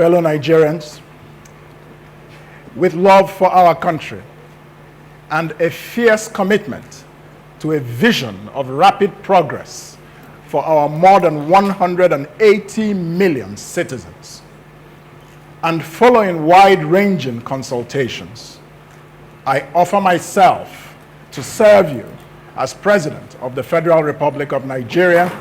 Fellow Nigerians, with love for our country and a fierce commitment to a vision of rapid progress for our more than 180 million citizens, and following wide-ranging consultations, I offer myself to serve you as President of the Federal Republic of Nigeria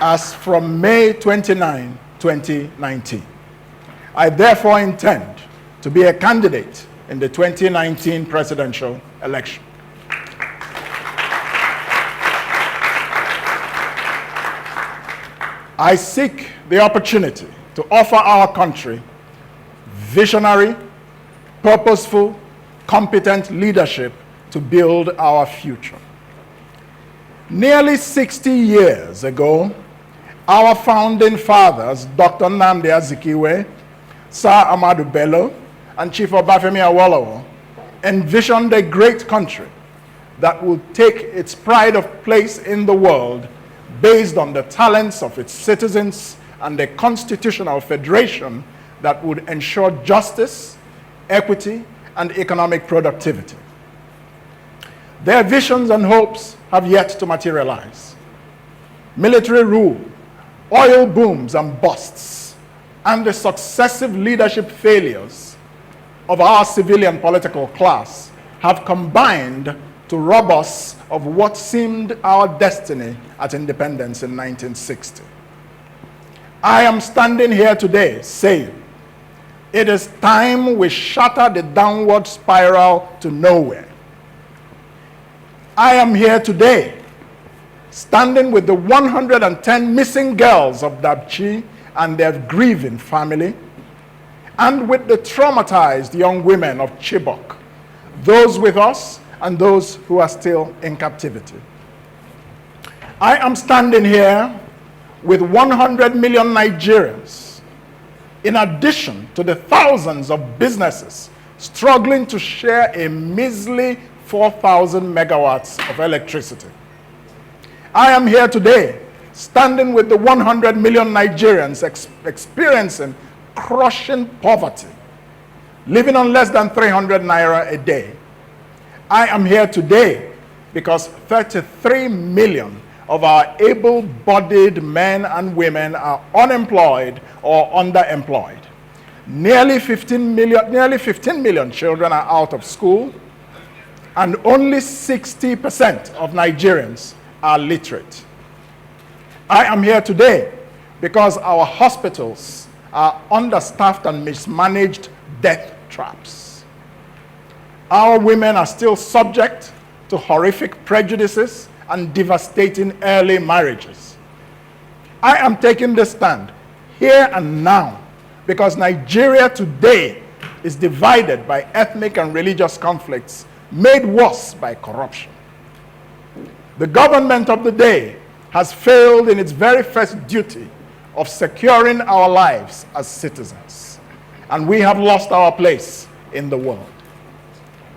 as from May 29, 2019. I therefore intend to be a candidate in the 2019 presidential election. I seek the opportunity to offer our country visionary, purposeful, competent leadership to build our future. Nearly 60 years ago, our founding fathers, Dr. Nnamdi Azikiwe, Sir Ahmadu Bello, and Chief Obafemi Awolowo, envisioned a great country that would take its pride of place in the world based on the talents of its citizens and a constitutional federation that would ensure justice, equity, and economic productivity. Their visions and hopes have yet to materialize. Military rule, oil booms and busts, and the successive leadership failures of our civilian political class have combined to rob us of what seemed our destiny at independence in 1960. I am standing here today saying, it is time we shatter the downward spiral to nowhere. I am here today standing with the 110 missing girls of Dabchi and their grieving family, and with the traumatized young women of Chibok, those with us and those who are still in captivity. I am standing here with 100 million Nigerians, in addition to the thousands of businesses struggling to share a measly 4,000 megawatts of electricity. I am here today standing with the 100 million Nigerians experiencing crushing poverty, living on less than 300 naira a day. I am here today because 33 million of our able-bodied men and women are unemployed or underemployed. Nearly 15 million children are out of school, and only 60% of Nigerians are literate. I am here today because our hospitals are understaffed and mismanaged death traps. Our women are still subject to horrific prejudices and devastating early marriages. I am taking this stand here and now because Nigeria today is divided by ethnic and religious conflicts made worse by corruption. The government of the day has failed in its very first duty of securing our lives as citizens, and we have lost our place in the world.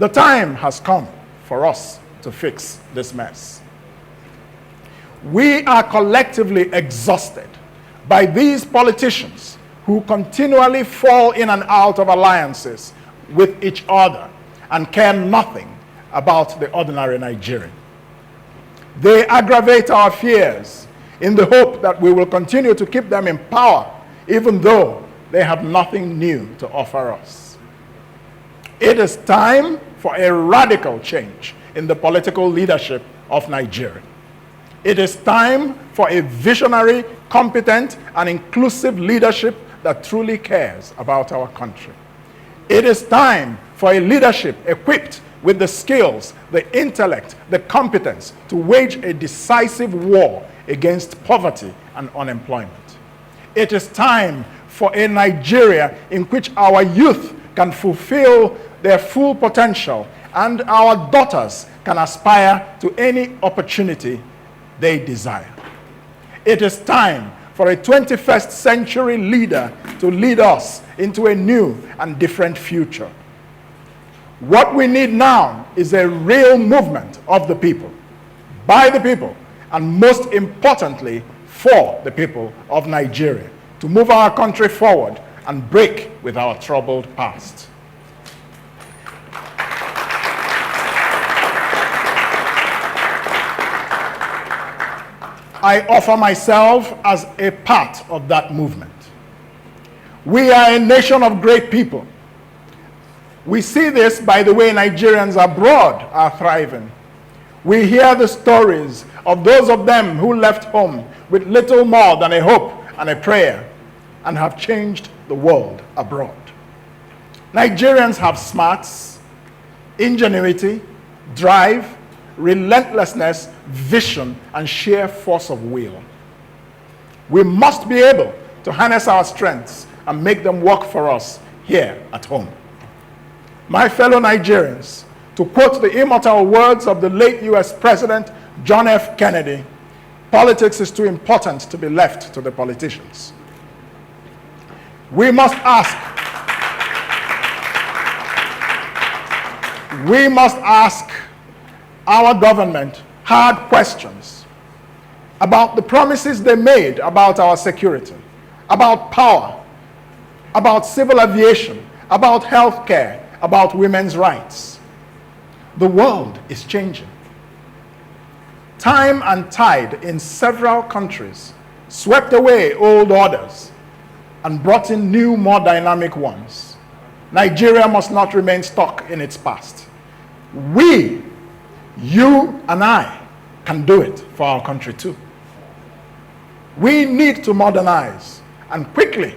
The time has come for us to fix this mess. We are collectively exhausted by these politicians who continually fall in and out of alliances with each other and care nothing about the ordinary Nigerian. They aggravate our fears in the hope that we will continue to keep them in power, even though they have nothing new to offer us. It is time for a radical change in the political leadership of Nigeria. It is time for a visionary, competent, and inclusive leadership that truly cares about our country. It is time for a leadership equipped with the skills, the intellect, the competence to wage a decisive war against poverty and unemployment. It is time for a Nigeria in which our youth can fulfill their full potential and our daughters can aspire to any opportunity they desire. It is time for a 21st century leader to lead us into a new and different future. What we need now is a real movement of the people, by the people, and most importantly, for the people of Nigeria, to move our country forward and break with our troubled past. I offer myself as a part of that movement. We are a nation of great people. We see this by the way Nigerians abroad are thriving. We hear the stories of those of them who left home with little more than a hope and a prayer and have changed the world abroad. Nigerians have smarts, ingenuity, drive, relentlessness, vision, and sheer force of will. We must be able to harness our strengths and make them work for us here at home. My fellow Nigerians, to quote the immortal words of the late US President John F. Kennedy, politics is too important to be left to the politicians. We must ask our government hard questions about the promises they made about our security, about power, about civil aviation, about health care, about women's rights. The world is changing. Time and tide in several countries swept away old orders and brought in new, more dynamic ones. Nigeria must not remain stuck in its past. We, you and I, can do it for our country too. We need to modernize, and quickly.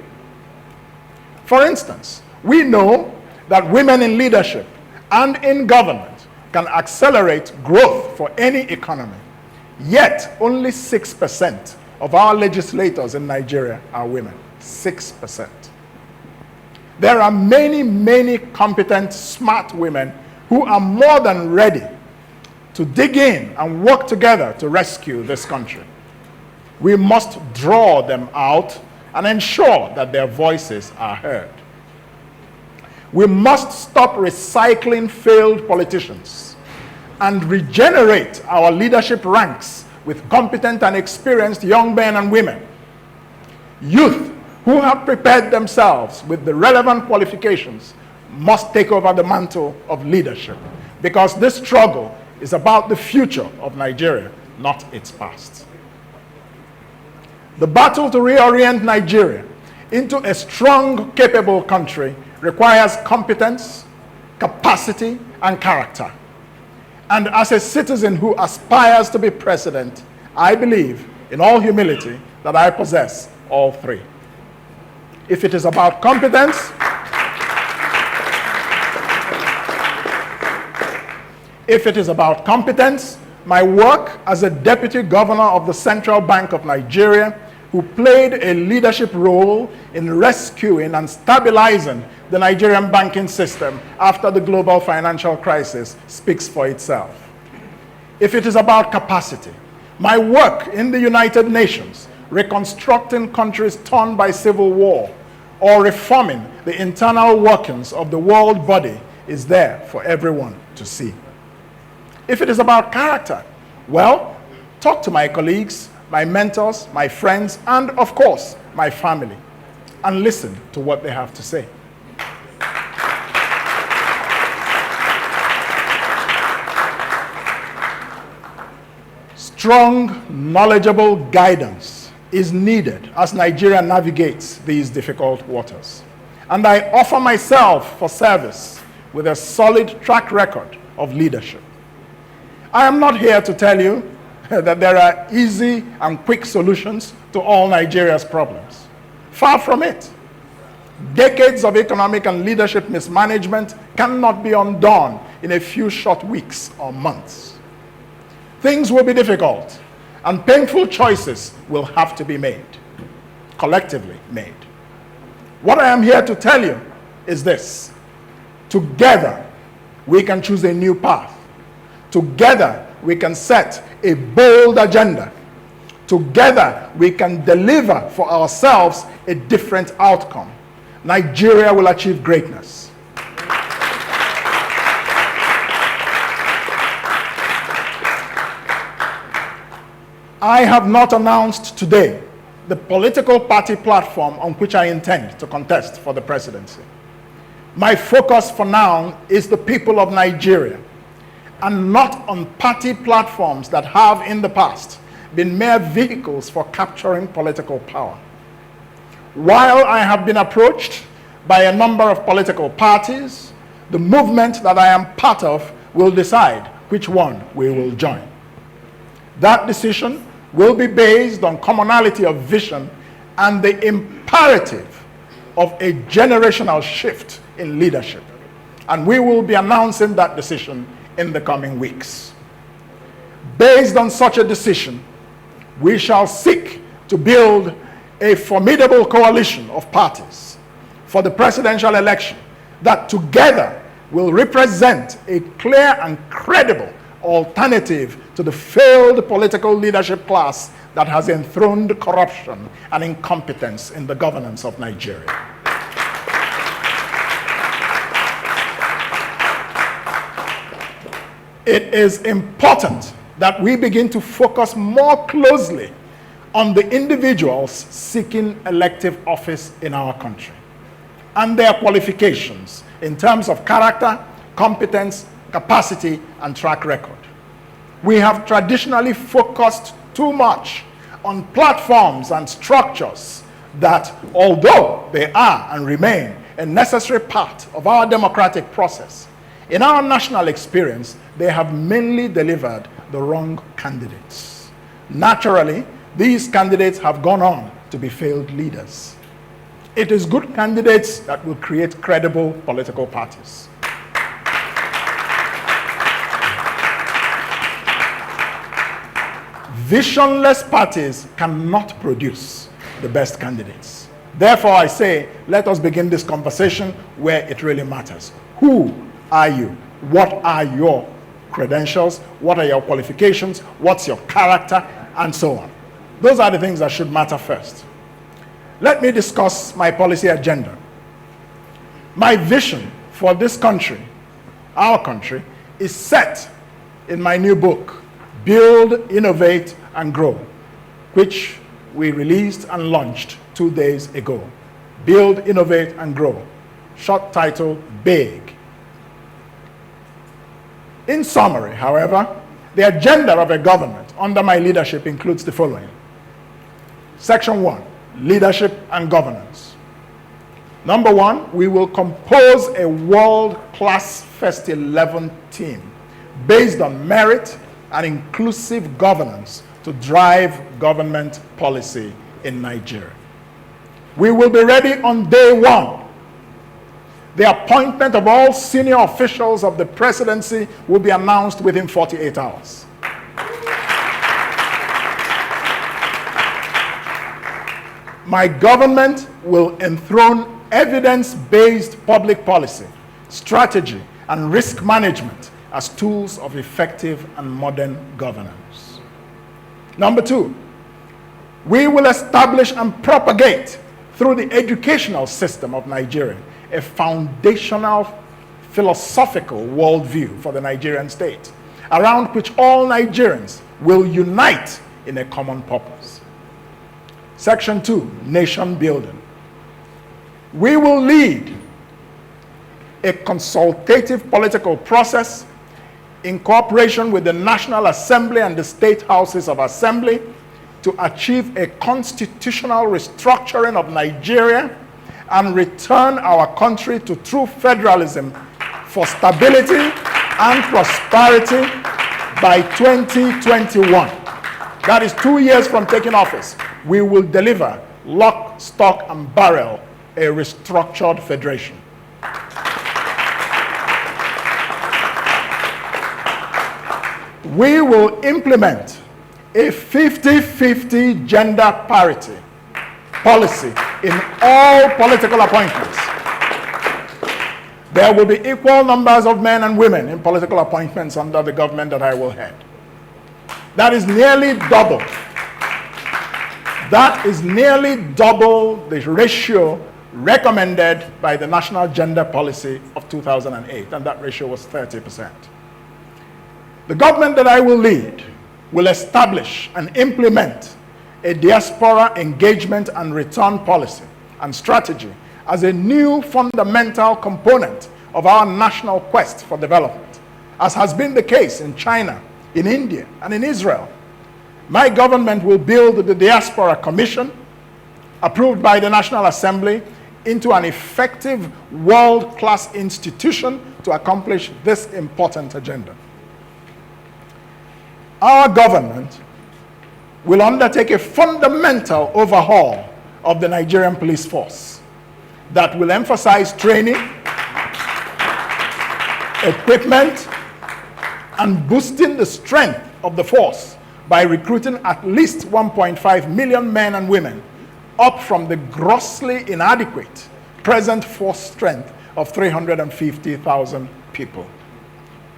For instance, we know that women in leadership and in government can accelerate growth for any economy. Yet, only 6% of our legislators in Nigeria are women. 6%. There are many, many competent, smart women who are more than ready to dig in and work together to rescue this country. We must draw them out and ensure that their voices are heard. We must stop recycling failed politicians and regenerate our leadership ranks with competent and experienced young men and women. Youth who have prepared themselves with the relevant qualifications must take over the mantle of leadership, because this struggle is about the future of Nigeria, not its past. The battle to reorient Nigeria into a strong, capable country requires competence, capacity, and character. And as a citizen who aspires to be president, I believe, in all humility, that I possess all three. If it is about competence, my work as a deputy governor of the Central Bank of Nigeria, who played a leadership role in rescuing and stabilizing the Nigerian banking system after the global financial crisis, speaks for itself. If it is about capacity, my work in the United Nations, reconstructing countries torn by civil war, or reforming the internal workings of the world body, is there for everyone to see. If it is about character, well, talk to my colleagues, my mentors, my friends, and of course, my family, and listen to what they have to say. Strong, knowledgeable guidance is needed as Nigeria navigates these difficult waters. And I offer myself for service with a solid track record of leadership. I am not here to tell you that there are easy and quick solutions to all Nigeria's problems. Far from it. Decades of economic and leadership mismanagement cannot be undone in a few short weeks or months. Things will be difficult, and painful choices will have to be made, collectively made. What I am here to tell you is this: together we can choose a new path. Together we can set a bold agenda. Together we can deliver for ourselves a different outcome. Nigeria will achieve greatness. I have not announced today the political party platform on which I intend to contest for the presidency. My focus for now is the people of Nigeria, and not on party platforms that have in the past been mere vehicles for capturing political power. While I have been approached by a number of political parties, the movement that I am part of will decide which one we will join. That decision will be based on commonality of vision and the imperative of a generational shift in leadership. And we will be announcing that decision in the coming weeks. Based on such a decision, we shall seek to build a formidable coalition of parties for the presidential election that together will represent a clear and credible alternative to the failed political leadership class that has enthroned corruption and incompetence in the governance of Nigeria. It is important that we begin to focus more closely on the individuals seeking elective office in our country and their qualifications in terms of character, competence, capacity, and track record. We have traditionally focused too much on platforms and structures that, although they are and remain a necessary part of our democratic process, in our national experience, they have mainly delivered the wrong candidates. Naturally, these candidates have gone on to be failed leaders. It is good candidates that will create credible political parties. Visionless parties cannot produce the best candidates. Therefore, I say, let us begin this conversation where it really matters. Who are you? What are your credentials? What are your qualifications? What's your character? And so on. Those are the things that should matter first. Let me discuss my policy agenda. My vision for this country, our country, is set in my new book, Build, Innovate, and Grow, which we released and launched 2 days ago. Build, Innovate, and Grow. Short title, BIG. In summary, however, the agenda of a government under my leadership includes the following. Section 1, leadership and governance. Number 1, we will compose a world-class First 11 team based on merit and inclusive governance to drive government policy in Nigeria. We will be ready on day 1. The appointment of all senior officials of the presidency will be announced within 48 hours. My government will enthrone evidence-based public policy, strategy, and risk management as tools of effective and modern governance. Number 2, we will establish and propagate through the educational system of Nigeria a foundational philosophical worldview for the Nigerian state, around which all Nigerians will unite in a common purpose. Section 2, nation building. We will lead a consultative political process in cooperation with the National Assembly and the state houses of assembly to achieve a constitutional restructuring of Nigeria and return our country to true federalism for stability and prosperity by 2021. That is 2 years from taking office. We will deliver lock, stock, and barrel a restructured federation. We will implement a 50-50 gender parity policy in all political appointments. There will be equal numbers of men and women in political appointments under the government that I will head. That is nearly double. That is nearly double the ratio recommended by the National Gender Policy of 2008, and that ratio was 30%. The government that I will lead will establish and implement a diaspora engagement and return policy and strategy as a new fundamental component of our national quest for development, as has been the case in China, in India, and in Israel. My government will build the Diaspora Commission, approved by the National Assembly, into an effective world-class institution to accomplish this important agenda. Our government will undertake a fundamental overhaul of the Nigerian police force that will emphasize training, equipment, and boosting the strength of the force by recruiting at least 1.5 million men and women, up from the grossly inadequate present force strength of 350,000 people.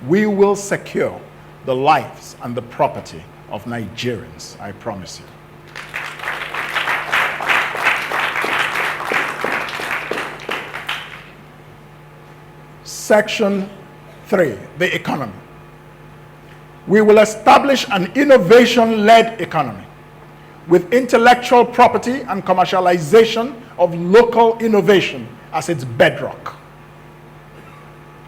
We will secure the lives and the property of Nigerians, I promise you. Section 3, the economy. We will establish an innovation-led economy with intellectual property and commercialization of local innovation as its bedrock.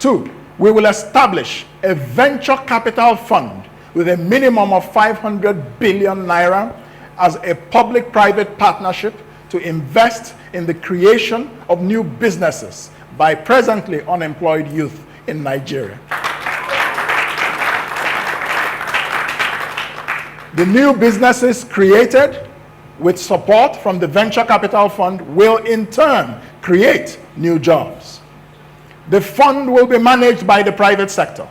2, we will establish a venture capital fund with a minimum of 500 billion naira as a public-private partnership to invest in the creation of new businesses by presently unemployed youth in Nigeria. The new businesses created with support from the Venture Capital Fund will in turn create new jobs. The fund will be managed by the private sector.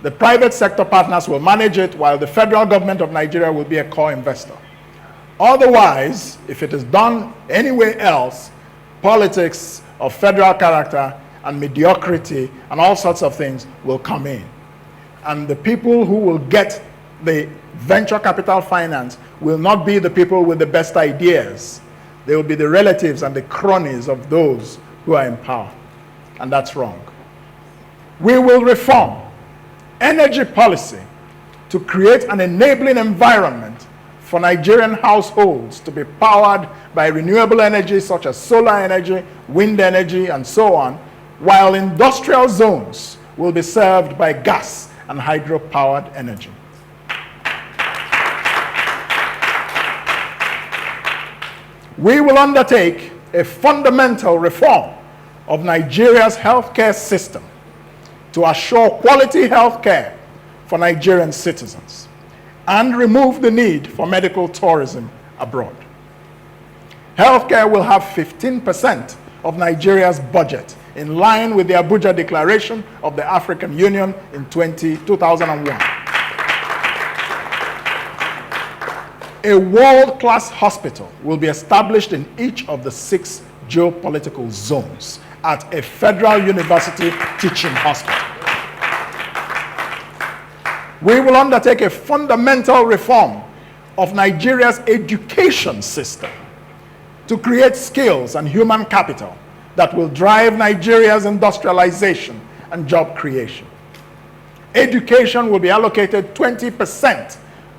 The private sector partners will manage it, while the federal government of Nigeria will be a core investor. Otherwise, if it is done anywhere else, politics of federal character and mediocrity and all sorts of things will come in. And the people who will get the venture capital finance will not be the people with the best ideas. They will be the relatives and the cronies of those who are in power. And that's wrong. We will reform energy policy to create an enabling environment for Nigerian households to be powered by renewable energy such as solar energy, wind energy, and so on, while industrial zones will be served by gas and hydro-powered energy. We will undertake a fundamental reform of Nigeria's healthcare system to assure quality healthcare for Nigerian citizens and remove the need for medical tourism abroad. Healthcare will have 15% of Nigeria's budget, in line with the Abuja Declaration of the African Union in 2001. A world-class hospital will be established in each of the 6 geopolitical zones at a federal university teaching hospital. We will undertake a fundamental reform of Nigeria's education system to create skills and human capital that will drive Nigeria's industrialization and job creation. Education will be allocated 20%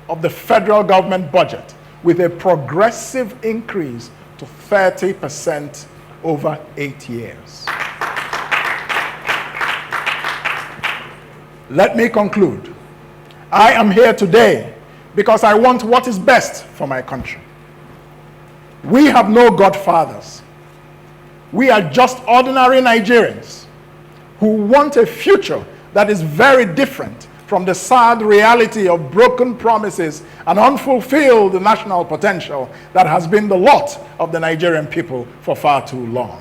of the federal government budget, with a progressive increase to 30% over 8 years. Let me conclude. I am here today because I want what is best for my country. We have no godfathers. We are just ordinary Nigerians who want a future that is very different from the sad reality of broken promises and unfulfilled national potential that has been the lot of the Nigerian people for far too long.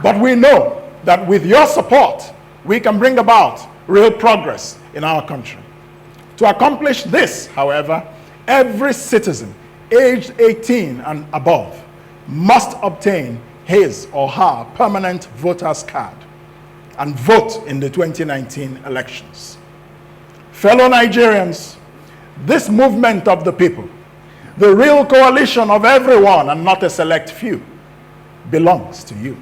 But we know that with your support, we can bring about real progress in our country. To accomplish this, however, every citizen aged 18 and above must obtain his or her permanent voter's card and vote in the 2019 elections. Fellow Nigerians, this movement of the people, the real coalition of everyone and not a select few, belongs to you.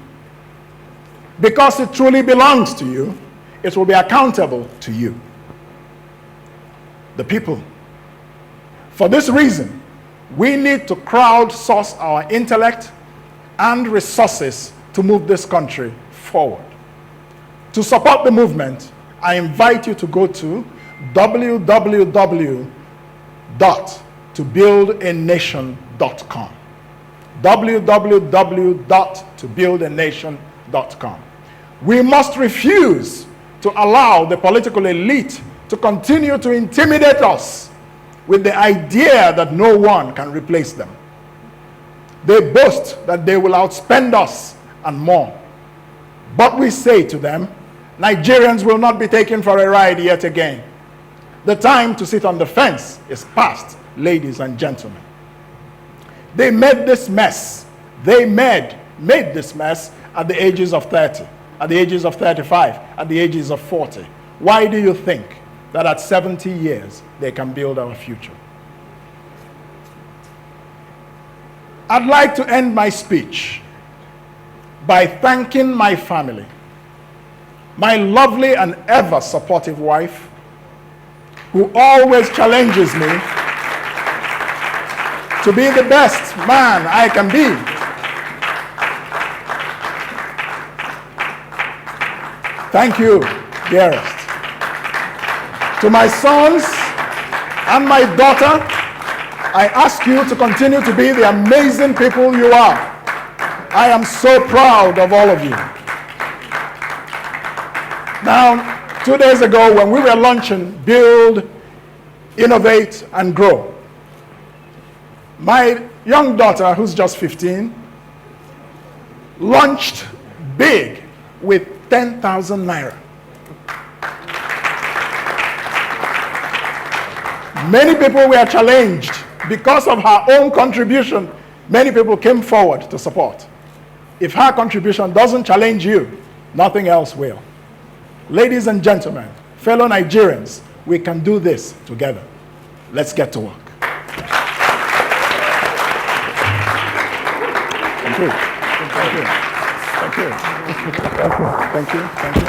Because it truly belongs to you, it will be accountable to you, the people. For this reason, we need to crowdsource our intellect and resources to move this country forward. To support the movement, I invite you to go to www.tobuildanation.com. www.tobuildanation.com. We must refuse to allow the political elite to continue to intimidate us with the idea that no one can replace them. They boast that they will outspend us and more. But we say to them, Nigerians will not be taken for a ride yet again. The time to sit on the fence is past, ladies and gentlemen. They made this mess. They made this mess at the ages of 30, at the ages of 35, at the ages of 40. Why do you think that at 70 years they can build our future? I'd like to end my speech by thanking my family, my lovely and ever supportive wife, who always challenges me to be the best man I can be. Thank you, dearest. To my sons and my daughter, I ask you to continue to be the amazing people you are. I am so proud of all of you. Now, 2 days ago when we were launching Build, Innovate, and Grow, my young daughter, who's just 15, launched big with 10,000 naira. Many people were challenged because of her own contribution. Many people came forward to support. If her contribution doesn't challenge you, nothing else will. Ladies and gentlemen, fellow Nigerians, we can do this together. Let's get to work. Thank you. Thank you. Thank you. Thank you. Thank you. Thank you.